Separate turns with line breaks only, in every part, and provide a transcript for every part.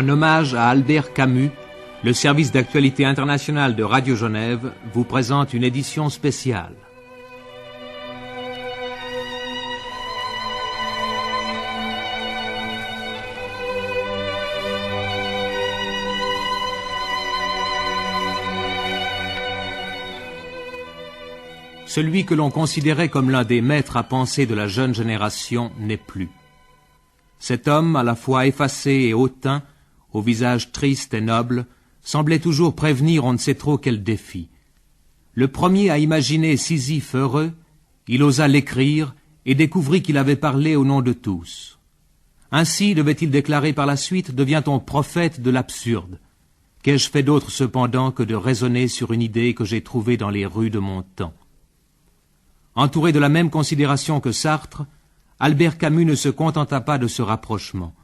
En hommage à Albert Camus, le service d'actualité internationale de Radio Genève vous présente une édition spéciale. Celui que l'on considérait comme l'un des maîtres à penser de la jeune génération n'est plus. Cet homme, à la fois effacé et hautain, au visage triste et noble, semblait toujours prévenir on ne sait trop quel défi. Le premier à imaginer Sisyphe heureux, il osa l'écrire et découvrit qu'il avait parlé au nom de tous. Ainsi, devait-il déclarer par la suite, devient-on prophète de l'absurde. Qu'ai-je fait d'autre cependant que de raisonner sur une idée que j'ai trouvée dans les rues de mon temps? Entouré de la même considération que Sartre, Albert Camus ne se contenta pas de ce rapprochement.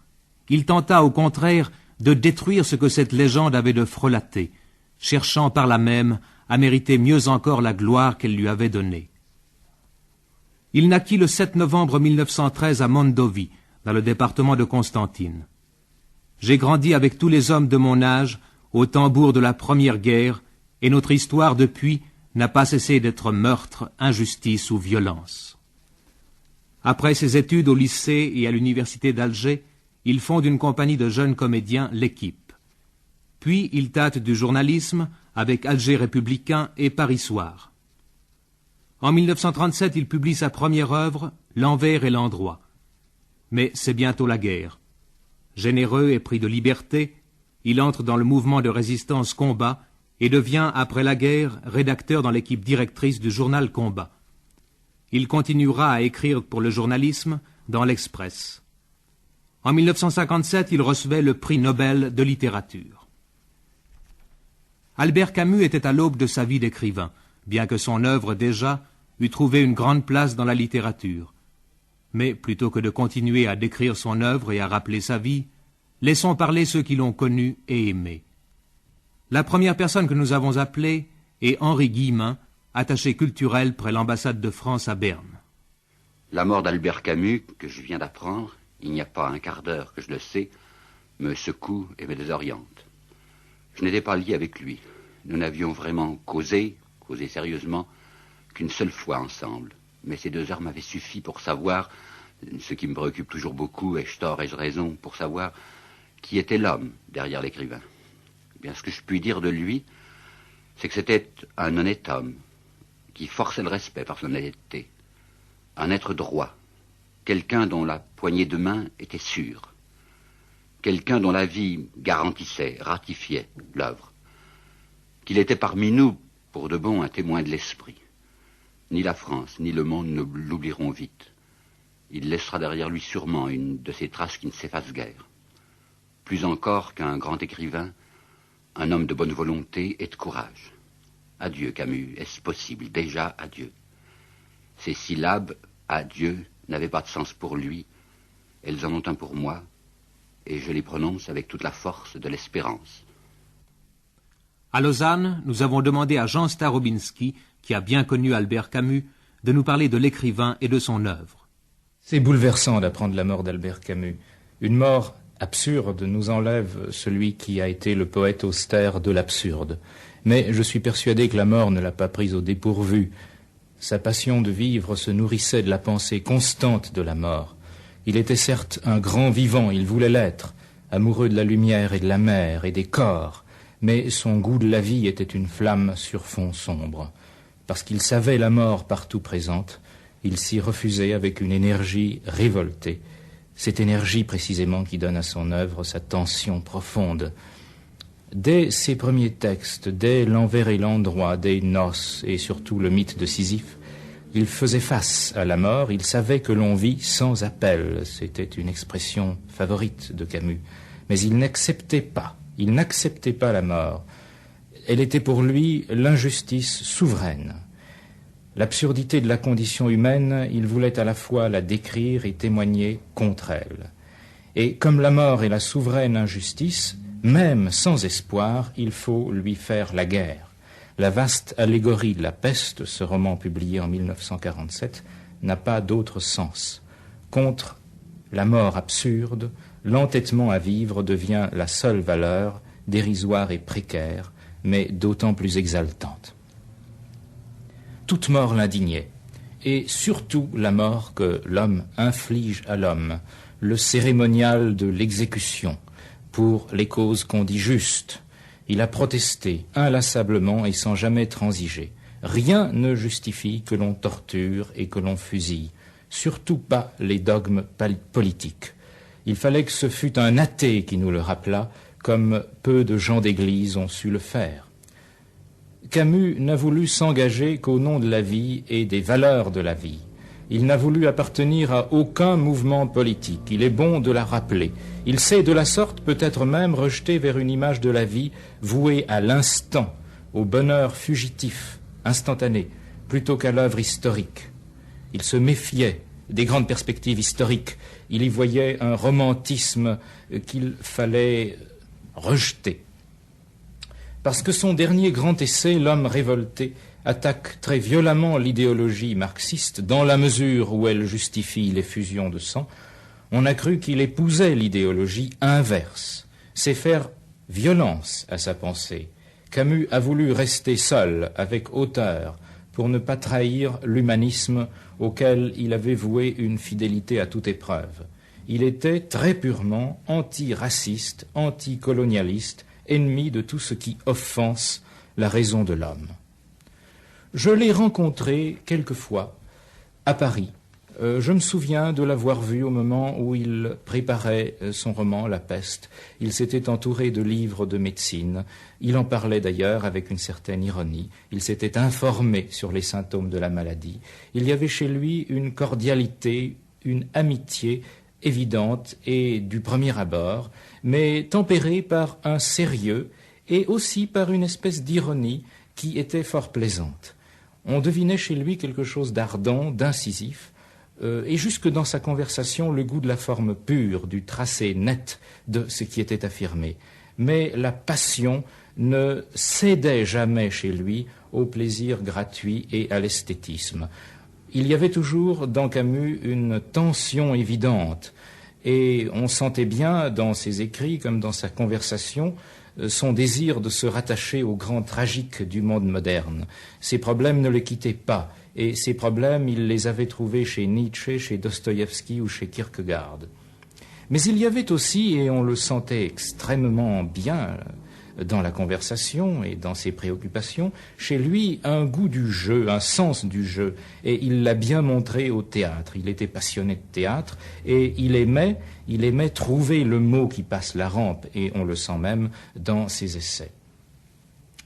Il tenta au contraire de détruire ce que cette légende avait de frelaté, cherchant par là même à mériter mieux encore la gloire qu'elle lui avait donnée. Il naquit le 7 novembre 1913 à Mondovi, dans le département de Constantine. J'ai grandi avec tous les hommes de mon âge au tambour de la Première Guerre, et notre histoire depuis n'a pas cessé d'être meurtre, injustice ou violence. Après ses études au lycée et à l'université d'Alger, il fonde une compagnie de jeunes comédiens, l'Équipe. Puis il tâte du journalisme avec Alger Républicain et Paris Soir. En 1937, il publie sa première œuvre, L'envers et l'endroit. Mais c'est bientôt la guerre. Généreux et pris de liberté, il entre dans le mouvement de résistance Combat et devient, après la guerre, rédacteur dans l'équipe directrice du journal Combat. Il continuera à écrire pour le journalisme dans l'Express. En 1957, il recevait le prix Nobel de littérature. Albert Camus était à l'aube de sa vie d'écrivain, bien que son œuvre déjà eût trouvé une grande place dans la littérature. Mais plutôt que de continuer à décrire son œuvre et à rappeler sa vie, laissons parler ceux qui l'ont connu et aimé. La première personne que nous avons appelée est Henri Guillemin, attaché culturel près l'ambassade de France à Berne.
La mort d'Albert Camus, que je viens d'apprendre, il n'y a pas un quart d'heure que je le sais, me secoue et me désoriente. Je n'étais pas lié avec lui. Nous n'avions vraiment causé sérieusement, qu'une seule fois ensemble. Mais ces 2 heures m'avaient suffi pour savoir, ce qui me préoccupe toujours beaucoup, ai-je tort, ai-je raison, pour savoir qui était l'homme derrière l'écrivain. Eh bien, ce que je puis dire de lui, c'est que c'était un honnête homme, qui forçait le respect par son honnêteté, un être droit, quelqu'un dont la poignée de main était sûre, quelqu'un dont la vie garantissait, ratifiait l'œuvre, qu'il était parmi nous, pour de bon, un témoin de l'esprit. Ni la France, ni le monde ne l'oublieront vite. Il laissera derrière lui sûrement une de ces traces qui ne s'effacent guère. Plus encore qu'un grand écrivain, un homme de bonne volonté et de courage. Adieu, Camus, est-ce possible? Déjà, adieu. Ces syllabes, adieu, n'avaient pas de sens pour lui. Elles en ont un pour moi, et je les prononce avec toute la force de l'espérance.
À Lausanne, nous avons demandé à Jean Starobinski, qui a bien connu Albert Camus, de nous parler de l'écrivain et de son œuvre.
C'est bouleversant d'apprendre la mort d'Albert Camus. Une mort absurde nous enlève celui qui a été le poète austère de l'absurde. Mais je suis persuadé que la mort ne l'a pas prise au dépourvu. Sa passion de vivre se nourrissait de la pensée constante de la mort. Il était certes un grand vivant, il voulait l'être, amoureux de la lumière et de la mer et des corps, mais son goût de la vie était une flamme sur fond sombre. Parce qu'il savait la mort partout présente, il s'y refusait avec une énergie révoltée. Cette énergie précisément qui donne à son œuvre sa tension profonde. Dès ses premiers textes, dès L'envers et l'endroit, dès Noces et surtout le mythe de Sisyphe, il faisait face à la mort, il savait que l'on vit sans appel. C'était une expression favorite de Camus. Mais il n'acceptait pas la mort. Elle était pour lui l'injustice souveraine. L'absurdité de la condition humaine, il voulait à la fois la décrire et témoigner contre elle. Et comme la mort est la souveraine injustice, même sans espoir, il faut lui faire la guerre. La vaste allégorie de la peste, ce roman publié en 1947, n'a pas d'autre sens. Contre la mort absurde, l'entêtement à vivre devient la seule valeur, dérisoire et précaire, mais d'autant plus exaltante. Toute mort l'indignait, et surtout la mort que l'homme inflige à l'homme, le cérémonial de l'exécution, pour les causes qu'on dit justes. Il a protesté inlassablement et sans jamais transiger. Rien ne justifie que l'on torture et que l'on fusille, surtout pas les dogmes politiques. Il fallait que ce fût un athée qui nous le rappelât, comme peu de gens d'église ont su le faire. Camus n'a voulu s'engager qu'au nom de la vie et des valeurs de la vie. Il n'a voulu appartenir à aucun mouvement politique. Il est bon de la rappeler. Il s'est de la sorte peut-être même rejeté vers une image de la vie vouée à l'instant, au bonheur fugitif, instantané, plutôt qu'à l'œuvre historique. Il se méfiait des grandes perspectives historiques. Il y voyait un romantisme qu'il fallait rejeter. Parce que son dernier grand essai, L'homme révolté, attaque très violemment l'idéologie marxiste dans la mesure où elle justifie les fusions de sang, on a cru qu'il épousait l'idéologie inverse. C'est faire violence à sa pensée. Camus a voulu rester seul, avec hauteur, pour ne pas trahir l'humanisme auquel il avait voué une fidélité à toute épreuve. Il était très purement anti-raciste, anti-colonialiste, ennemi de tout ce qui offense la raison de l'homme. Je l'ai rencontré quelquefois à Paris. Je me souviens de l'avoir vu au moment où il préparait son roman « La peste ». Il s'était entouré de livres de médecine. Il en parlait d'ailleurs avec une certaine ironie. Il s'était informé sur les symptômes de la maladie. Il y avait chez lui une cordialité, une amitié évidente et du premier abord, mais tempérée par un sérieux et aussi par une espèce d'ironie qui était fort plaisante. On devinait chez lui quelque chose d'ardent, d'incisif, et jusque dans sa conversation, le goût de la forme pure, du tracé net de ce qui était affirmé. Mais la passion ne cédait jamais chez lui au plaisir gratuit et à l'esthétisme. Il y avait toujours dans Camus une tension évidente, et on sentait bien dans ses écrits comme dans sa conversation son désir de se rattacher au grand tragique du monde moderne. Ces problèmes ne le quittaient pas, et ces problèmes, il les avait trouvés chez Nietzsche, chez Dostoïevski ou chez Kierkegaard. Mais il y avait aussi, et on le sentait extrêmement bien dans la conversation et dans ses préoccupations, chez lui un goût du jeu, un sens du jeu, et il l'a bien montré au théâtre. Il était passionné de théâtre et il aimait trouver le mot qui passe la rampe, et on le sent même dans ses essais.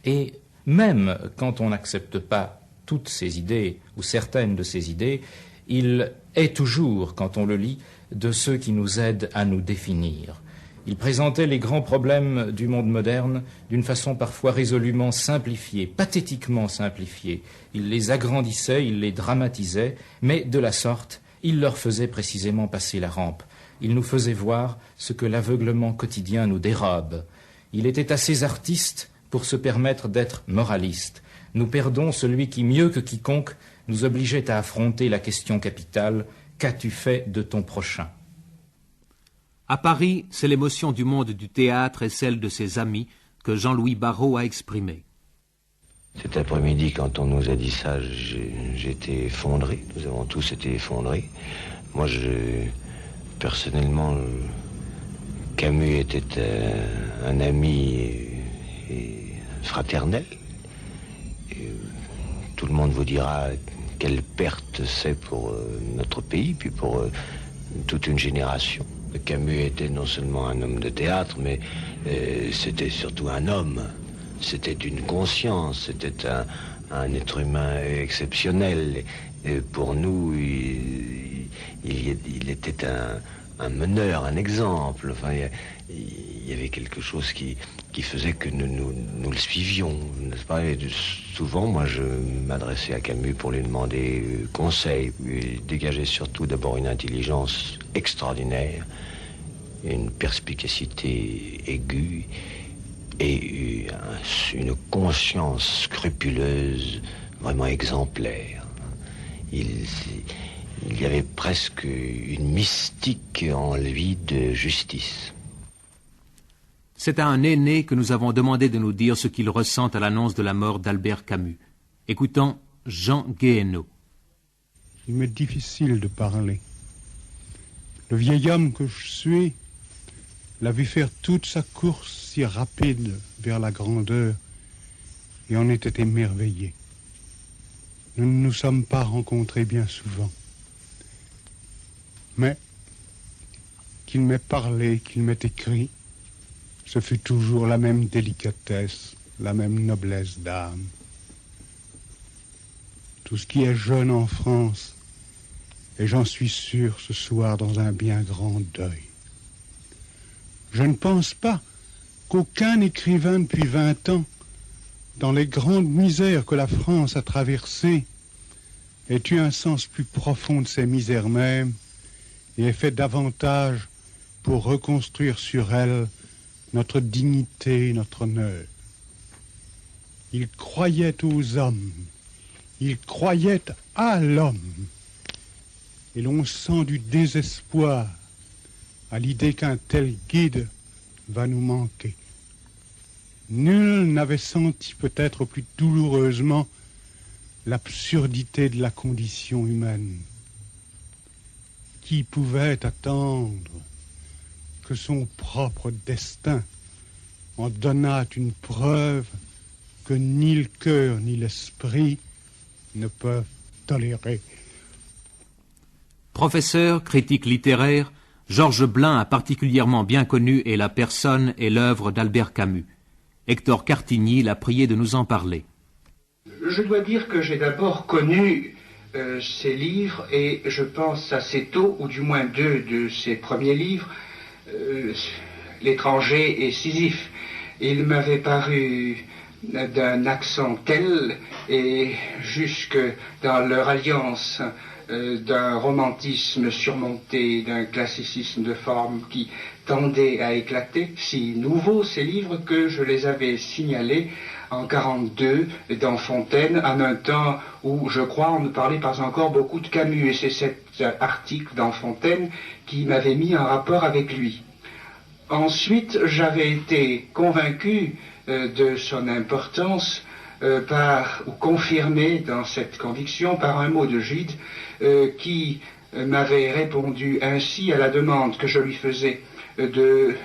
Et même quand on n'accepte pas toutes ses idées, ou certaines de ses idées, il est toujours, quand on le lit, de ceux qui nous aident à nous définir. Il présentait les grands problèmes du monde moderne d'une façon parfois résolument simplifiée, pathétiquement simplifiée. Il les agrandissait, il les dramatisait, mais de la sorte, il leur faisait précisément passer la rampe. Il nous faisait voir ce que l'aveuglement quotidien nous dérobe. Il était assez artiste pour se permettre d'être moraliste. Nous perdons celui qui, mieux que quiconque, nous obligeait à affronter la question capitale « Qu'as-tu fait de ton prochain ?»
À Paris, c'est l'émotion du monde du théâtre et celle de ses amis que Jean-Louis Barrault a exprimée.
Cet après-midi, quand on nous a dit ça, j'étais effondré. Nous avons tous été effondrés. Moi, personnellement, Camus était un ami et fraternel. Et tout le monde vous dira quelle perte c'est pour notre pays, puis pour toute une génération. Camus était non seulement un homme de théâtre, mais c'était surtout un homme. C'était une conscience, c'était un être humain exceptionnel. Et pour nous, il était un meneur, un exemple. Enfin, il y avait quelque chose qui faisait que nous le suivions, n'est-ce pas? Et souvent, moi, je m'adressais à Camus pour lui demander conseil. Il dégageait surtout d'abord une intelligence extraordinaire, une perspicacité aiguë et une conscience scrupuleuse vraiment exemplaire. Il y avait presque une mystique en lui de justice.
C'est à un aîné que nous avons demandé de nous dire ce qu'il ressent à l'annonce de la mort d'Albert Camus. Écoutons Jean Guéhenno.
Il m'est difficile de parler. Le vieil homme que je suis l'a vu faire toute sa course si rapide vers la grandeur et en était émerveillé. Nous ne nous sommes pas rencontrés bien souvent. Mais qu'il m'ait parlé, qu'il m'ait écrit, ce fut toujours la même délicatesse, la même noblesse d'âme. Tout ce qui est jeune en France, et j'en suis sûr ce soir dans un bien grand deuil. Je ne pense pas qu'aucun écrivain depuis 20 ans, dans les grandes misères que la France a traversées, ait eu un sens plus profond de ces misères mêmes et ait fait davantage pour reconstruire sur elles notre dignité, notre honneur. Il croyait aux hommes, il croyait à l'homme, et l'on sent du désespoir à l'idée qu'un tel guide va nous manquer. Nul n'avait senti peut-être plus douloureusement l'absurdité de la condition humaine. Qui pouvait attendre que son propre destin en donnât une preuve que ni le cœur ni l'esprit ne peuvent tolérer?
Professeur, critique littéraire, Georges Blain a particulièrement bien connu et la personne et l'œuvre d'Albert Camus. Hector Cartigny l'a prié de nous en parler.
Je dois dire que j'ai d'abord connu ses livres, et je pense assez tôt, ou du moins 2 de ses premiers livres, L'étranger et Sisyphe. Il m'avait paru d'un accent tel, et jusque dans leur alliance d'un romantisme surmonté d'un classicisme de forme qui tendait à éclater, si nouveaux ces livres que je les avais signalés en 1942 dans Fontaine, en un temps où, je crois, on ne parlait pas encore beaucoup de Camus, et c'est cet article dans Fontaine qui m'avait mis en rapport avec lui. Ensuite, j'avais été convaincu de son importance ou confirmé dans cette conviction par un mot de Gide qui m'avait répondu ainsi à la demande que je lui faisais de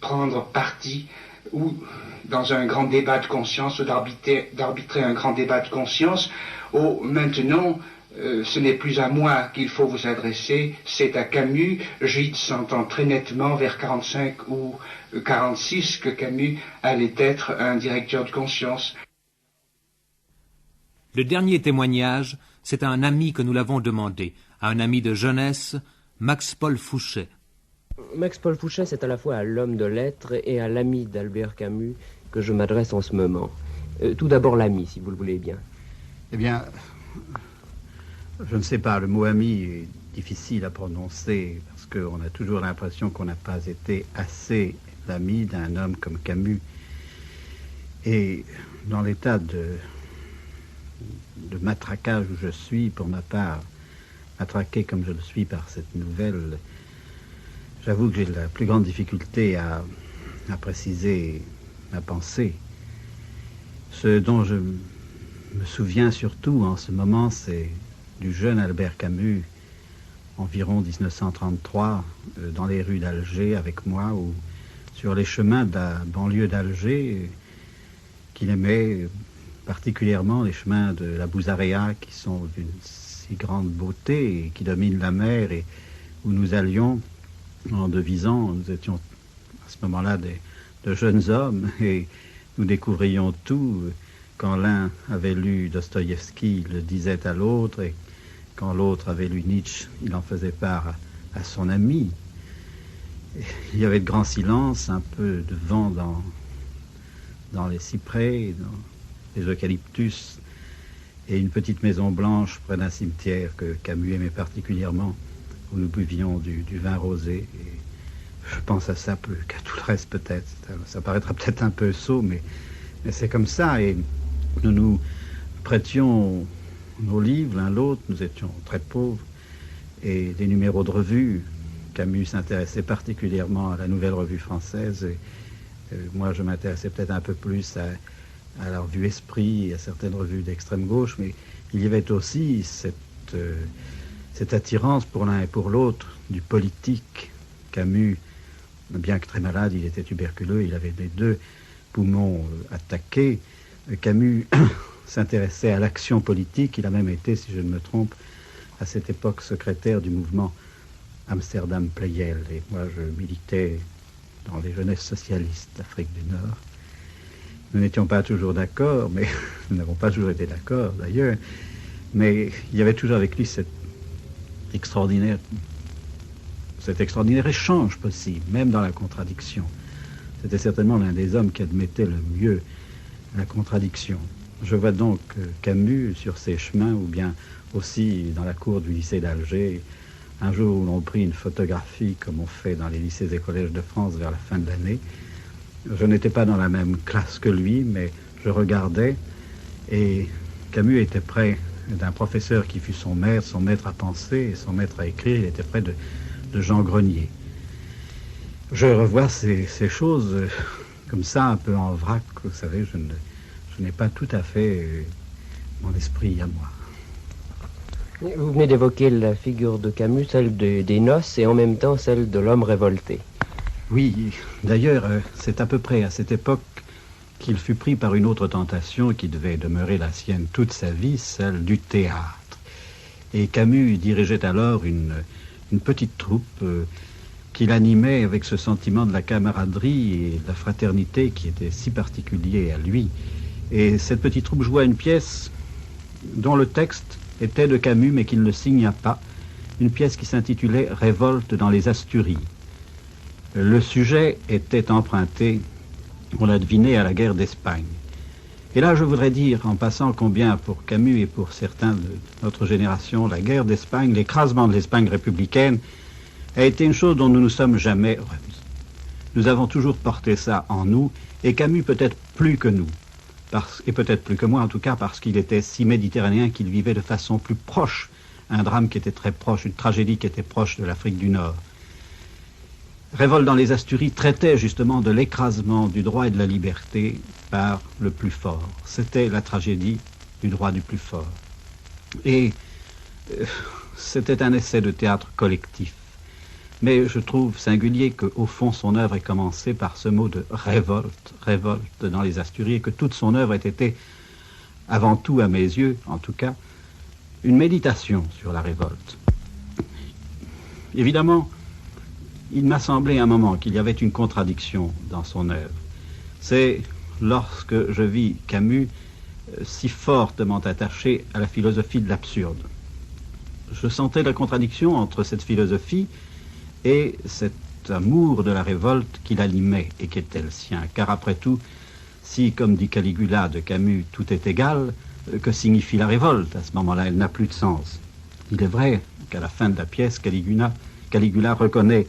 prendre parti ou dans un grand débat de conscience, ou d'arbitrer un grand débat de conscience. Maintenant, ce n'est plus à moi qu'il faut vous adresser, c'est à Camus. Gide s'entend très nettement vers 45 ou 46 que Camus allait être un directeur de conscience.
Le dernier témoignage, c'est à un ami que nous l'avons demandé, à un ami de jeunesse, Max-Paul Fouchet.
Max-Paul Fouchet, c'est à la fois à l'homme de lettres et à l'ami d'Albert Camus que je m'adresse en ce moment. Tout d'abord l'ami, si vous le voulez bien.
Eh bien, je ne sais pas, le mot ami est difficile à prononcer parce qu'on a toujours l'impression qu'on n'a pas été assez l'ami d'un homme comme Camus. Et dans l'état de matraquage où je suis, pour ma part, matraqué comme je le suis par cette nouvelle, j'avoue que j'ai la plus grande difficulté à préciser ma pensée. Ce dont je me souviens surtout en ce moment, c'est du jeune Albert Camus, environ 1933, dans les rues d'Alger avec moi, ou sur les chemins de la banlieue d'Alger, qu'il aimait particulièrement les chemins de la Bouzarea, qui sont d'une si grande beauté et qui dominent la mer, et où nous allions en devisant. Nous étions à ce moment-là de jeunes hommes, et nous découvrions tout. Quand l'un avait lu Dostoïevski, il le disait à l'autre, et quand l'autre avait lu Nietzsche, il en faisait part à son ami. Et il y avait de grands silences, un peu de vent dans les cyprès, dans les eucalyptus, et une petite maison blanche près d'un cimetière que Camus aimait particulièrement, où nous buvions du vin rosé. Et je pense à ça plus qu'à tout le reste peut-être. Ça paraîtra peut-être un peu sot, mais c'est comme ça. Et nous nous prêtions nos livres l'un l'autre, nous étions très pauvres, et des numéros de revue. Camus s'intéressait particulièrement à la Nouvelle Revue Française. Et, moi, je m'intéressais peut-être un peu plus à la revue Esprit, à certaines revues d'extrême gauche, mais il y avait aussi cette attirance pour l'un et pour l'autre du politique. Camus, bien que très malade, il était tuberculeux, il avait les deux poumons attaqués. Camus s'intéressait à l'action politique. Il a même été, si je ne me trompe, à cette époque secrétaire du mouvement Amsterdam Pleyel. Et moi, je militais dans les jeunesses socialistes d'Afrique du Nord. Nous n'étions pas toujours d'accord, mais nous n'avons pas toujours été d'accord d'ailleurs. Mais il y avait toujours avec lui cet extraordinaire échange possible, même dans la contradiction. C'était certainement l'un des hommes qui admettait le mieux la contradiction. Je vois donc Camus sur ses chemins, ou bien aussi dans la cour du lycée d'Alger, un jour où l'on prit une photographie comme on fait dans les lycées et collèges de France vers la fin de l'année. Je n'étais pas dans la même classe que lui, mais je regardais, et Camus était près d'un professeur qui fut son maître à penser et son maître à écrire. Il était près de Jean Grenier. Je revois ces choses comme ça, un peu en vrac. Vous savez, je n'ai pas tout à fait mon esprit à moi.
Vous venez d'évoquer la figure de Camus, celle des noces, et en même temps celle de l'homme révolté.
Oui, d'ailleurs, c'est à peu près à cette époque qu'il fut pris par une autre tentation qui devait demeurer la sienne toute sa vie, celle du théâtre. Et Camus dirigeait alors une petite troupe qu'il animait avec ce sentiment de la camaraderie et de la fraternité qui était si particulier à lui. Et cette petite troupe jouait une pièce dont le texte était de Camus, mais qu'il ne signa pas, une pièce qui s'intitulait « Révolte dans les Asturies ». Le sujet était emprunté, on l'a deviné, à la guerre d'Espagne. Et là, je voudrais dire, en passant, combien pour Camus et pour certains de notre génération, la guerre d'Espagne, l'écrasement de l'Espagne républicaine, a été une chose dont nous ne nous sommes jamais remis. Nous avons toujours porté ça en nous, et Camus peut-être plus que nous, et peut-être plus que moi en tout cas, parce qu'il était si méditerranéen qu'il vivait de façon plus proche un drame qui était très proche, une tragédie qui était proche de l'Afrique du Nord. Révolte dans les Asturies traitait justement de l'écrasement du droit et de la liberté par le plus fort. C'était la tragédie du droit du plus fort. Et c'était un essai de théâtre collectif. Mais je trouve singulier qu'au fond, son œuvre ait commencé par ce mot de révolte, révolte dans les Asturies, et que toute son œuvre ait été, avant tout à mes yeux, en tout cas, une méditation sur la révolte. Évidemment, il m'a semblé à un moment qu'il y avait une contradiction dans son œuvre. C'est lorsque je vis Camus si fortement attaché à la philosophie de l'absurde. Je sentais la contradiction entre cette philosophie et cet amour de la révolte qu'il animait et qui était le sien. Car après tout, si, comme dit Caligula de Camus, tout est égal, que signifie la révolte? À ce moment-là, elle n'a plus de sens. Il est vrai qu'à la fin de la pièce, Caligula reconnaît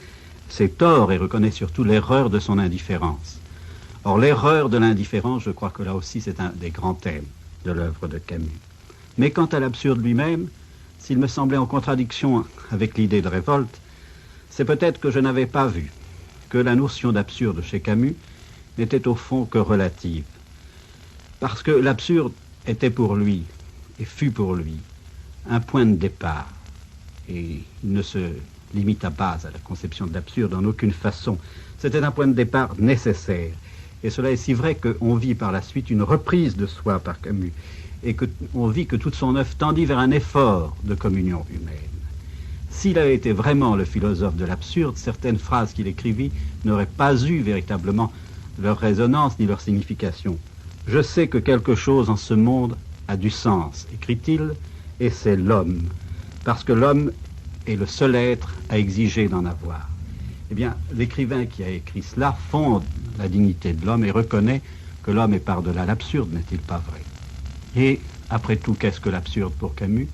ses torts et reconnaît surtout l'erreur de son indifférence. Or, l'erreur de l'indifférence, je crois que là aussi, c'est un des grands thèmes de l'œuvre de Camus. Mais quant à l'absurde lui-même, s'il me semblait en contradiction avec l'idée de révolte, c'est peut-être que je n'avais pas vu que la notion d'absurde chez Camus n'était au fond que relative. Parce que l'absurde était pour lui, et fut pour lui, un point de départ. Et il ne se limita pas à la conception de l'absurde en aucune façon. C'était un point de départ nécessaire. Et cela est si vrai qu'on vit par la suite une reprise de soi par Camus, et qu'on vit que toute son œuvre tendit vers un effort de communion humaine. S'il avait été vraiment le philosophe de l'absurde, certaines phrases qu'il écrivit n'auraient pas eu véritablement leur résonance ni leur signification. Je sais que quelque chose en ce monde a du sens, écrit-il, et c'est l'homme, parce que l'homme est le seul être à exiger d'en avoir. Eh bien, l'écrivain qui a écrit cela fonde la dignité de l'homme et reconnaît que l'homme est par-delà l'absurde, n'est-il pas vrai? Et, après tout, qu'est-ce que l'absurde pour Camus?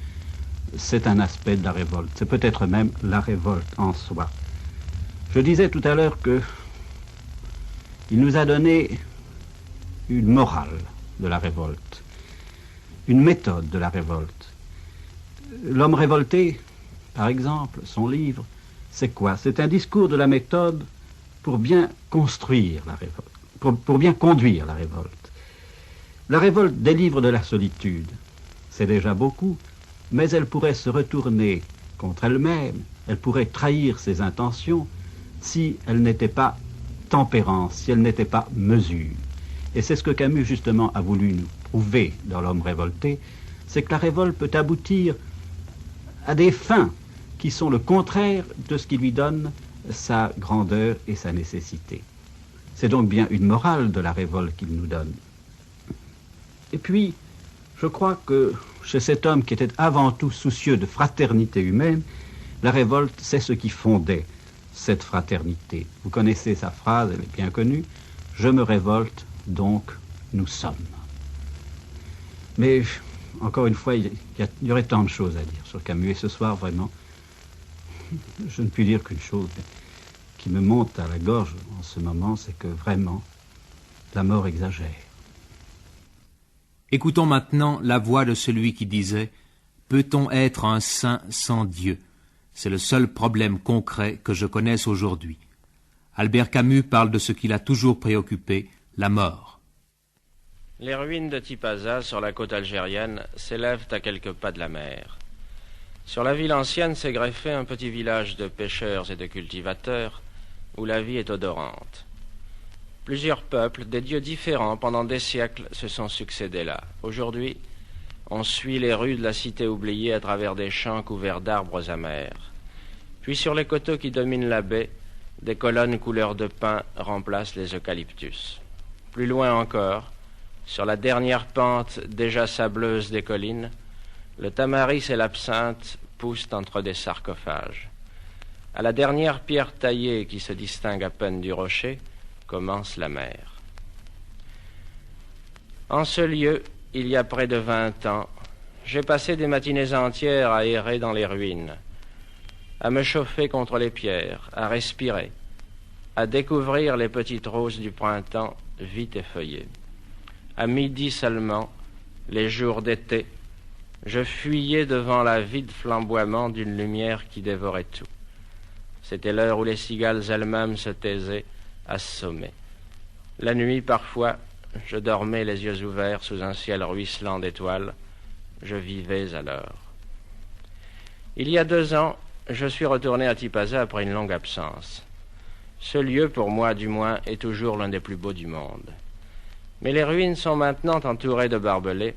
C'est un aspect de la révolte. C'est peut-être même la révolte en soi. Je disais tout à l'heure que il nous a donné une morale de la révolte, une méthode de la révolte. L'homme révolté, par exemple, son livre, c'est quoi? C'est un discours de la méthode pour bien construire la révolte, pour bien conduire la révolte. La révolte délivre de la solitude. C'est déjà beaucoup, mais elle pourrait se retourner contre elle-même, elle pourrait trahir ses intentions si elle n'était pas tempérance, si elle n'était pas mesure. Et c'est ce que Camus, justement, a voulu nous prouver dans L'homme révolté, c'est que la révolte peut aboutir à des fins qui sont le contraire de ce qui lui donne sa grandeur et sa nécessité. C'est donc bien une morale de la révolte qu'il nous donne. Et puis, je crois que chez cet homme qui était avant tout soucieux de fraternité humaine, la révolte, c'est ce qui fondait cette fraternité. Vous connaissez sa phrase, elle est bien connue, « Je me révolte, donc nous sommes ». Mais, encore une fois, il y aurait tant de choses à dire sur Camus, et ce soir, vraiment, je ne puis dire qu'une chose qui me monte à la gorge en ce moment, c'est que vraiment, la mort exagère.
Écoutons maintenant la voix de celui qui disait « Peut-on être un saint sans Dieu ?» C'est le seul problème concret que je connaisse aujourd'hui. Albert Camus parle de ce qui l'a toujours préoccupé, la mort.
Les ruines de Tipaza, sur la côte algérienne, s'élèvent à quelques pas de la mer. Sur la ville ancienne s'est greffé un petit village de pêcheurs et de cultivateurs, où la vie est odorante. Plusieurs peuples, des dieux différents pendant des siècles, se sont succédés là. Aujourd'hui, on suit les rues de la cité oubliée à travers des champs couverts d'arbres amers. Puis sur les coteaux qui dominent la baie, des colonnes couleur de pin remplacent les eucalyptus. Plus loin encore, sur la dernière pente déjà sableuse des collines, le tamaris et l'absinthe poussent entre des sarcophages. À la dernière pierre taillée qui se distingue à peine du rocher, commence la mer. En ce lieu, il y a près de 20 ans, j'ai passé des matinées entières à errer dans les ruines, à me chauffer contre les pierres, à respirer, à découvrir les petites roses du printemps vite effeuillées. À midi seulement, les jours d'été, je fuyais devant la vide flamboiement d'une lumière qui dévorait tout. C'était l'heure où les cigales elles-mêmes se taisaient, assommées. La nuit, parfois, je dormais les yeux ouverts sous un ciel ruisselant d'étoiles. Je vivais alors. Il y a 2 ans, je suis retourné à Tipaza après une longue absence. Ce lieu, pour moi du moins, est toujours l'un des plus beaux du monde. Mais les ruines sont maintenant entourées de barbelés,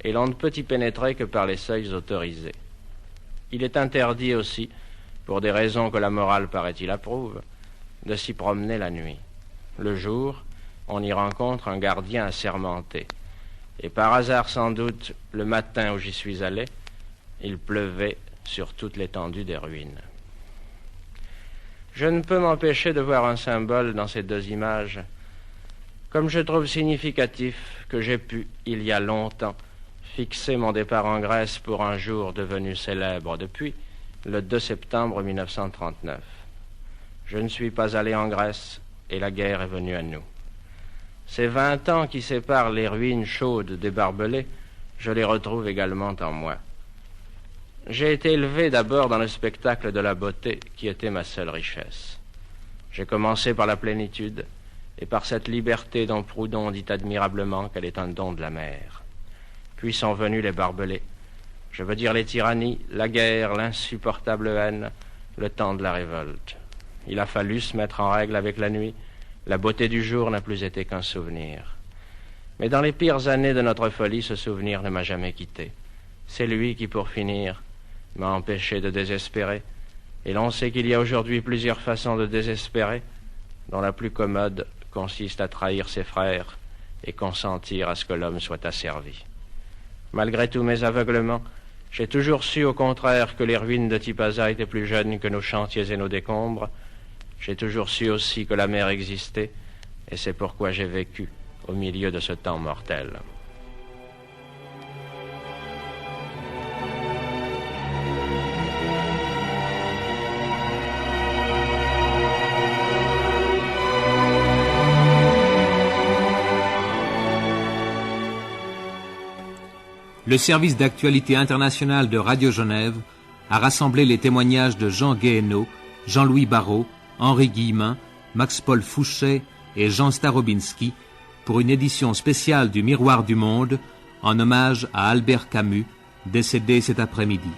et l'on ne peut y pénétrer que par les seuils autorisés. Il est interdit aussi, pour des raisons que la morale, paraît-il, approuve, de s'y promener la nuit. Le jour, on y rencontre un gardien assermenté. Et par hasard sans doute, le matin où j'y suis allé, il pleuvait sur toute l'étendue des ruines. Je ne peux m'empêcher de voir un symbole dans ces 2 images, comme je trouve significatif que j'ai pu, il y a longtemps, fixer mon départ en Grèce pour un jour devenu célèbre depuis, le 2 septembre 1939. Je ne suis pas allé en Grèce et la guerre est venue à nous. Ces 20 ans qui séparent les ruines chaudes des barbelés, je les retrouve également en moi. J'ai été élevé d'abord dans le spectacle de la beauté qui était ma seule richesse. J'ai commencé par la plénitude et par cette liberté dont Proudhon dit admirablement qu'elle est un don de la mer. Puis sont venus les barbelés. Je veux dire les tyrannies, la guerre, l'insupportable haine, le temps de la révolte. Il a fallu se mettre en règle avec la nuit. La beauté du jour n'a plus été qu'un souvenir. Mais dans les pires années de notre folie, ce souvenir ne m'a jamais quitté. C'est lui qui, pour finir, m'a empêché de désespérer. Et l'on sait qu'il y a aujourd'hui plusieurs façons de désespérer, dont la plus commode consiste à trahir ses frères et consentir à ce que l'homme soit asservi. Malgré tous mes aveuglements, j'ai toujours su au contraire que les ruines de Tipaza étaient plus jeunes que nos chantiers et nos décombres. J'ai toujours su aussi que la mer existait, et c'est pourquoi j'ai vécu au milieu de ce temps mortel.
Le service d'actualité internationale de Radio Genève a rassemblé les témoignages de Jean Guéhenno, Jean-Louis Barrault, Henri Guillemin, Max-Paul Fouchet et Jean Starobinski pour une édition spéciale du Miroir du Monde en hommage à Albert Camus, décédé cet après-midi.